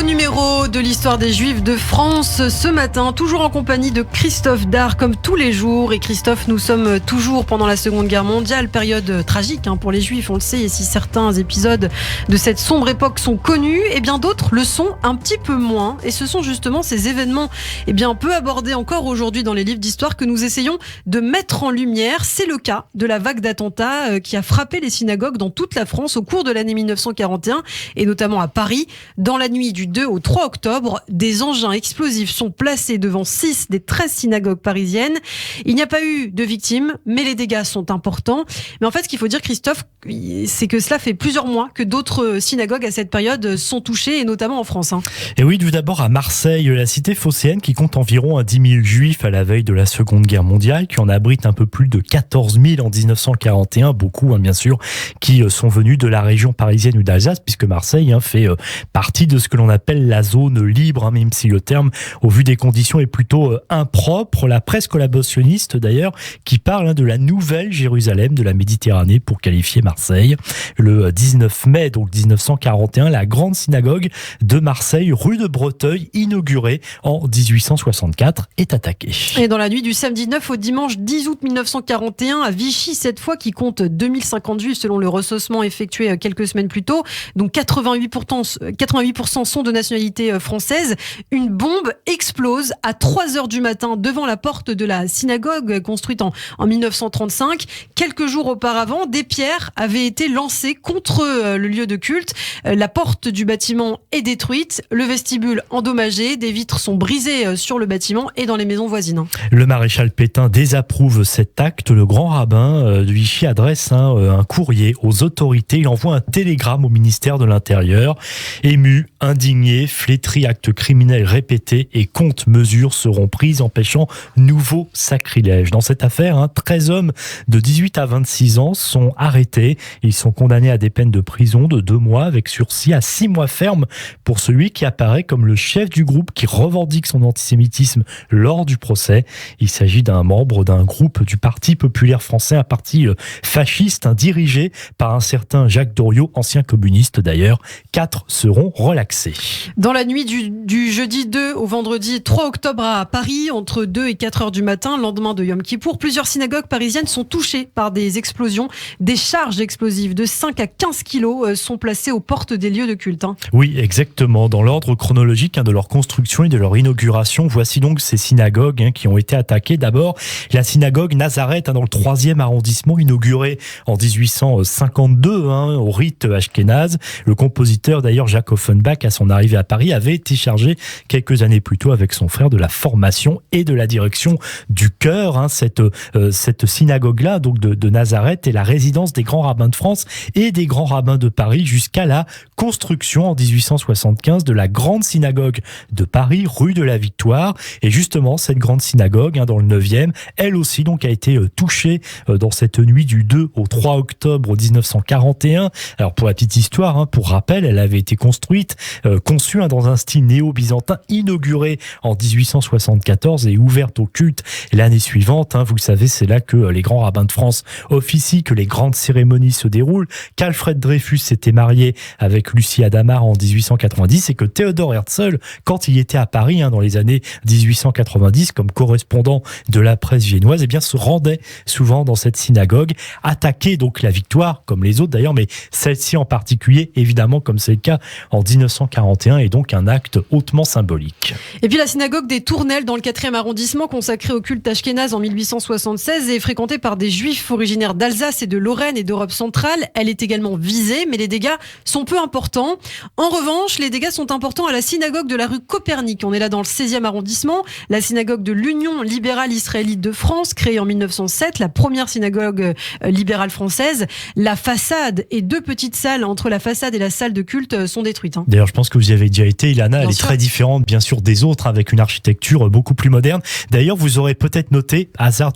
numéro de l'histoire des Juifs de France ce matin, toujours en compagnie de Christophe Dard comme tous les jours. Et Christophe, nous sommes toujours pendant la Seconde Guerre mondiale, période tragique pour les Juifs, on le sait. Et si certains épisodes de cette sombre époque sont connus, et bien d'autres le sont un petit peu moins. Et ce sont justement ces événements peu abordés encore aujourd'hui dans les livres d'histoire que nous essayons de mettre en lumière. C'est le cas de la vague d'attentats qui a frappé les synagogues dans toute la France au cours de l'année 1941 et notamment à Paris. Dans la nuit du 2 au 3 octobre, des engins explosifs sont placés devant 6 des 13 synagogues parisiennes. Il n'y a pas eu de victimes, mais les dégâts sont importants. Mais en fait, ce qu'il faut dire, Christophe, c'est que cela fait plusieurs mois que d'autres synagogues à cette période sont touchées, et notamment en France. Et oui, tout d'abord à Marseille, la cité phocéenne qui compte environ 10 000 juifs à la veille de la Seconde Guerre mondiale, qui en abrite un peu plus de 14 000 en 1941, beaucoup bien sûr, qui sont venus de la région parisienne ou d'Alsace, puisque Marseille fait partie de ce que l'on appelle la zone libre, même si le terme, au vu des conditions, est plutôt impropre. La presse collaborationniste d'ailleurs, qui parle de la nouvelle Jérusalem de la Méditerranée pour qualifier Marseille. Le 19 mai donc 1941, la grande synagogue de Marseille, rue de Breteuil, inaugurée en 1864, est attaquée. Et dans la nuit du samedi 9 au dimanche 10 août 1941, à Vichy cette fois, qui compte 2050 juifs selon le recensement effectué quelques semaines plus tôt, donc 88% sont de nationalité française, une bombe explose à 3h du matin devant la porte de la synagogue construite en 1935. Quelques jours auparavant, des pierres avaient été lancées contre le lieu de culte. La porte du bâtiment est détruite, le vestibule endommagé, des vitres sont brisées sur le bâtiment et dans les maisons voisines. Le maréchal Pétain désapprouve cet acte. Le grand rabbin de Vichy adresse un courrier aux autorités. Il envoie un télégramme au ministère de l'Intérieur. Ému, indigné, flétri, actes criminels répétés et contre-mesures seront prises empêchant nouveau sacrilège. Dans cette affaire, 13 hommes de 18 à 26 ans sont arrêtés. Ils sont condamnés à des peines de prison de 2 mois avec sursis à 6 mois ferme pour celui qui apparaît comme le chef du groupe qui revendique son antisémitisme lors du procès. Il s'agit d'un membre d'un groupe du Parti populaire français, un parti fasciste dirigé par un certain Jacques Doriot, ancien communiste d'ailleurs. 4 seront relaxés. Dans la nuit du jeudi 2 au vendredi 3 octobre à Paris, entre 2 et 4 heures du matin, lendemain de Yom Kippour, plusieurs synagogues parisiennes sont touchées par des explosions. Des charges explosives de 5 à 15 kilos sont placées aux portes des lieux de culte. Oui, exactement. Dans l'ordre chronologique de leur construction et de leur inauguration, voici donc ces synagogues qui ont été attaquées. D'abord, la synagogue Nazareth dans le 3e arrondissement, inaugurée en 1852 au rite ashkénaze. Le compositeur d'ailleurs Jacques Offenbach, à son arrivée à Paris, avait été chargé quelques années plus tôt avec son frère de la formation et de la direction du chœur. Cette synagogue-là, donc de Nazareth, est la résidence des grands rabbins de France et des grands rabbins de Paris jusqu'à la construction en 1875 de la grande synagogue de Paris, rue de la Victoire. Et justement, cette grande synagogue, dans le 9e, elle aussi donc a été touchée dans cette nuit du 2 au 3 octobre 1941. Alors pour la petite histoire, pour rappel, elle avait été conçue dans un style néo-byzantin, inaugurée en 1874 et ouverte au culte l'année suivante. Vous le savez, c'est là que les grands rabbins de France officient, que les grandes cérémonies se déroulent, qu'Alfred Dreyfus s'était marié avec Lucie Hadamard en 1890 et que Théodore Herzl, quand il était à Paris dans les années 1890 comme correspondant de la presse viennoise, se rendait souvent dans cette synagogue, attaquer donc la Victoire, comme les autres d'ailleurs, mais celle-ci en particulier, évidemment, comme c'est le cas en 1941, est donc un acte hautement symbolique. Et puis la synagogue des Tournelles dans le 4e arrondissement, consacrée au culte ashkénaze en 1876, est fréquentée par des juifs originaires d'Alsace et de Lorraine et d'Europe centrale. Elle est également visée, mais les dégâts sont peu importants. En revanche, les dégâts sont importants à la synagogue de la rue Copernic. On est là dans le 16e arrondissement. La synagogue de l'Union libérale israélite de France, créée en 1907, la première synagogue libérale française. La façade et 2 petites salles entre la façade et la salle de culte sont détruites. D'ailleurs, je pense que vous y avez déjà été, Ilana. Elle est très différente, bien sûr, des autres, avec une architecture beaucoup plus moderne. D'ailleurs, vous aurez peut-être noté, hasard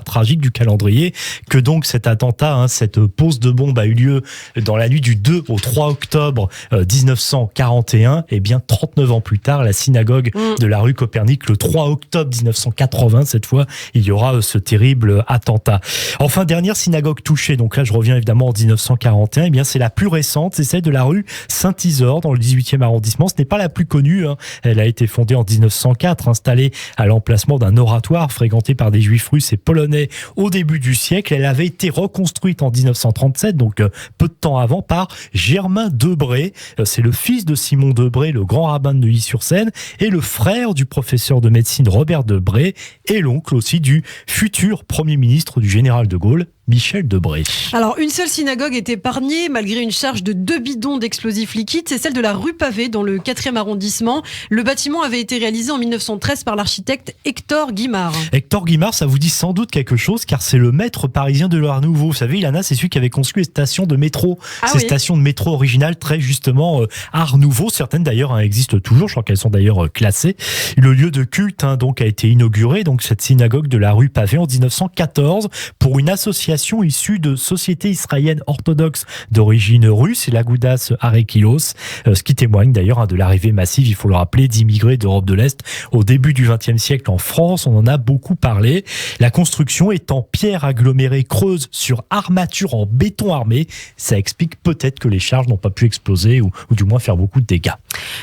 tragique du calendrier, que donc cet attentat, cette pose de bombe a eu lieu dans la nuit du 2 au 3 octobre 1941. Et bien, 39 ans plus tard, la synagogue de la rue Copernic, le 3 octobre 1980, cette fois, il y aura ce terrible attentat. Enfin, dernière synagogue touchée, donc là, je reviens évidemment en 1941, et bien, c'est la plus récente, c'est celle de la rue Saint-Isidore dans le 18 18e arrondissement. Ce n'est pas la plus connue. Elle a été fondée en 1904, installée à l'emplacement d'un oratoire fréquenté par des juifs russes et polonais au début du siècle. Elle avait été reconstruite en 1937, donc peu de temps avant, par Germain Debré. C'est le fils de Simon Debré, le grand rabbin de Neuilly-sur-Seine, et le frère du professeur de médecine Robert Debré, et l'oncle aussi du futur Premier ministre du général de Gaulle, Michel Debré. Alors, une seule synagogue est épargnée malgré une charge de 2 bidons d'explosifs liquides. C'est celle de la rue Pavée dans le 4e arrondissement. Le bâtiment avait été réalisé en 1913 par l'architecte Hector Guimard. Hector Guimard, ça vous dit sans doute quelque chose car c'est le maître parisien de l'Art Nouveau. Vous savez, Ilana, c'est celui qui avait conçu les stations de métro. Ces stations de métro originales très justement Art Nouveau. Certaines d'ailleurs existent toujours. Je crois qu'elles sont d'ailleurs classées. Le lieu de culte donc a été inauguré, donc cette synagogue de la rue Pavée en 1914 pour une association issue de sociétés israéliennes orthodoxes d'origine russe et l'Agudas Arekilos, ce qui témoigne d'ailleurs de l'arrivée massive, il faut le rappeler, d'immigrés d'Europe de l'Est au début du XXe siècle en France. On en a beaucoup parlé. La construction est en pierre agglomérée creuse sur armature en béton armé. Ça explique peut-être que les charges n'ont pas pu exploser ou du moins faire beaucoup de dégâts.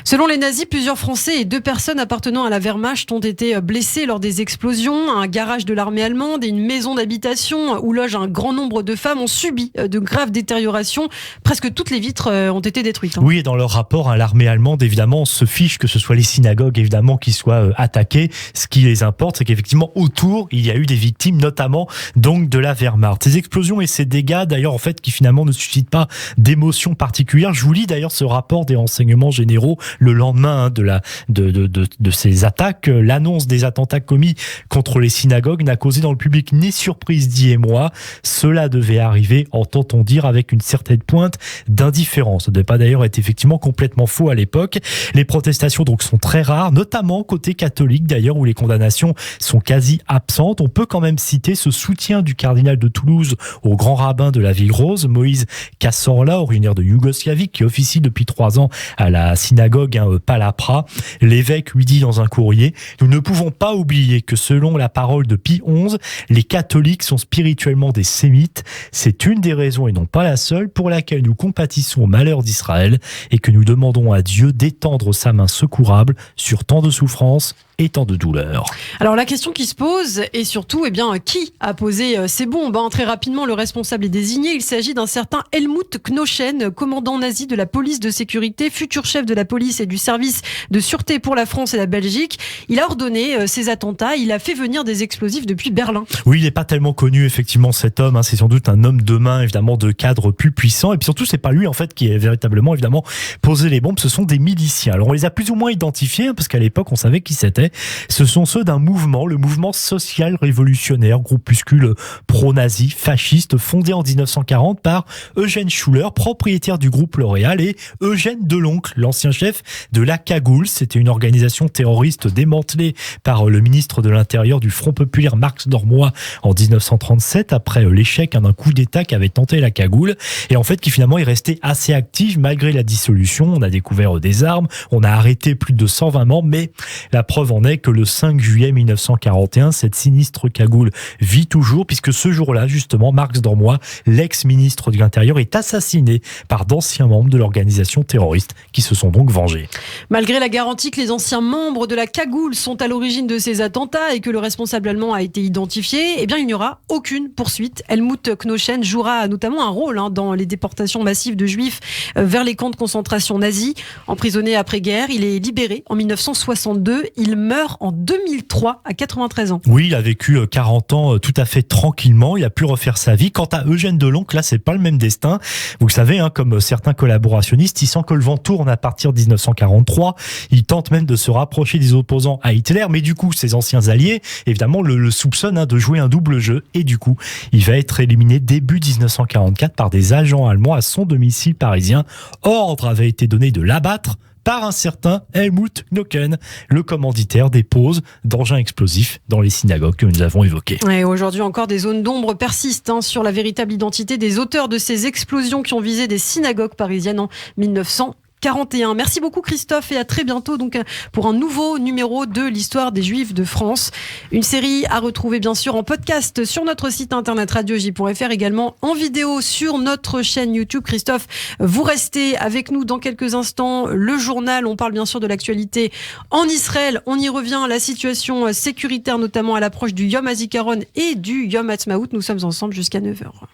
Selon les nazis, plusieurs Français et 2 personnes appartenant à la Wehrmacht ont été blessés lors des explosions. Un garage de l'armée allemande et une maison d'habitation où loge un grand nombre de femmes ont subi de graves détériorations. Presque toutes les vitres ont été détruites. Oui, et dans leur rapport, l'armée allemande, évidemment, se fiche que ce soit les synagogues, évidemment, qui soient attaquées. Ce qui les importe, c'est qu'effectivement, autour, il y a eu des victimes, notamment donc de la Wehrmacht. Ces explosions et ces dégâts, d'ailleurs, en fait, qui finalement ne suscitent pas d'émotion particulière. Je vous lis d'ailleurs ce rapport des renseignements généraux le lendemain de ces attaques. L'annonce des attentats commis contre les synagogues n'a causé dans le public ni surprise, dit émoi. Cela devait arriver, entend-on dire, avec une certaine pointe d'indifférence. Ça ne devait pas d'ailleurs être effectivement complètement faux à l'époque. Les protestations donc sont très rares, notamment côté catholique d'ailleurs, où les condamnations sont quasi absentes. On peut quand même citer ce soutien du cardinal de Toulouse au grand rabbin de la Ville Rose, Moïse Kassorla, originaire de Yougoslavie, qui officie depuis 3 ans à la synagogue Palapra. L'évêque lui dit dans un courrier: « Nous ne pouvons pas oublier que selon la parole de Pie XI, les catholiques sont spirituellement des sémites. C'est une des raisons, et non pas la seule, pour laquelle nous compatissons au malheur d'Israël et que nous demandons à Dieu d'étendre sa main secourable sur tant de souffrances et tant de douleurs. » Alors la question qui se pose est surtout, qui a posé ces bombes ? Très rapidement, le responsable est désigné. Il s'agit d'un certain Helmut Knochen, commandant nazi de la police de sécurité, futur chef de la police et du service de sûreté pour la France et la Belgique. Il a ordonné ces attentats. Il a fait venir des explosifs depuis Berlin. Oui, il n'est pas tellement connu, effectivement, cet homme. C'est sans doute un homme de main, évidemment, de cadre plus puissant. Et puis surtout, c'est pas lui, en fait, qui a véritablement, évidemment, posé les bombes. Ce sont des miliciens. Alors, on les a plus ou moins identifiés, parce qu'à l'époque, on savait qui c'était. Ce sont ceux d'un mouvement, le mouvement social révolutionnaire, groupuscule pro-nazi, fasciste, fondé en 1940 par Eugène Schuller, propriétaire du groupe L'Oréal, et Eugène Deloncle, l'ancien chef de la Cagoule. C'était une organisation terroriste démantelée par le ministre de l'Intérieur du Front populaire Marx Dormois en 1937, après l'échec d'un coup d'État qu'avait tenté la Cagoule, et en fait qui finalement est resté assez actif malgré la dissolution. On a découvert des armes, on a arrêté plus de 120 membres, mais la preuve en est que le 5 juillet 1941, cette sinistre cagoule vit toujours, puisque ce jour-là, justement, Marx Dormois, l'ex-ministre de l'Intérieur, est assassiné par d'anciens membres de l'organisation terroriste qui se sont donc vengés. Malgré la garantie que les anciens membres de la cagoule sont à l'origine de ces attentats et que le responsable allemand a été identifié, il n'y aura aucune poursuite. Helmut Knochen jouera notamment un rôle dans les déportations massives de juifs vers les camps de concentration nazis. Emprisonné après-guerre, il est libéré en 1962. Il meurt en 2003 à 93 ans. Oui, il a vécu 40 ans tout à fait tranquillement. Il a pu refaire sa vie. Quant à Eugène Deloncle, là, c'est pas le même destin. Vous le savez, comme certains collaborationnistes, il sent que le vent tourne à partir de 1943. Il tente même de se rapprocher des opposants à Hitler, mais du coup, ses anciens alliés, évidemment, le soupçonnent de jouer un double jeu. Et du coup, il va être éliminé début 1944 par des agents allemands à son domicile parisien. Ordre avait été donné de l'abattre par un certain Helmut Knochen, le commanditaire des poses d'engins explosifs dans les synagogues que nous avons évoquées. Et aujourd'hui encore, des zones d'ombre persistent sur la véritable identité des auteurs de ces explosions qui ont visé des synagogues parisiennes en 1940. 41. Merci beaucoup Christophe et à très bientôt donc pour un nouveau numéro de l'histoire des Juifs de France. Une série à retrouver bien sûr en podcast sur notre site internet radioj.fr, également en vidéo sur notre chaîne YouTube. Christophe, vous restez avec nous dans quelques instants. Le journal, on parle bien sûr de l'actualité en Israël. On y revient, la situation sécuritaire notamment à l'approche du Yom HaZikaron et du Yom Ha'atzmaut. Nous sommes ensemble jusqu'à 9h.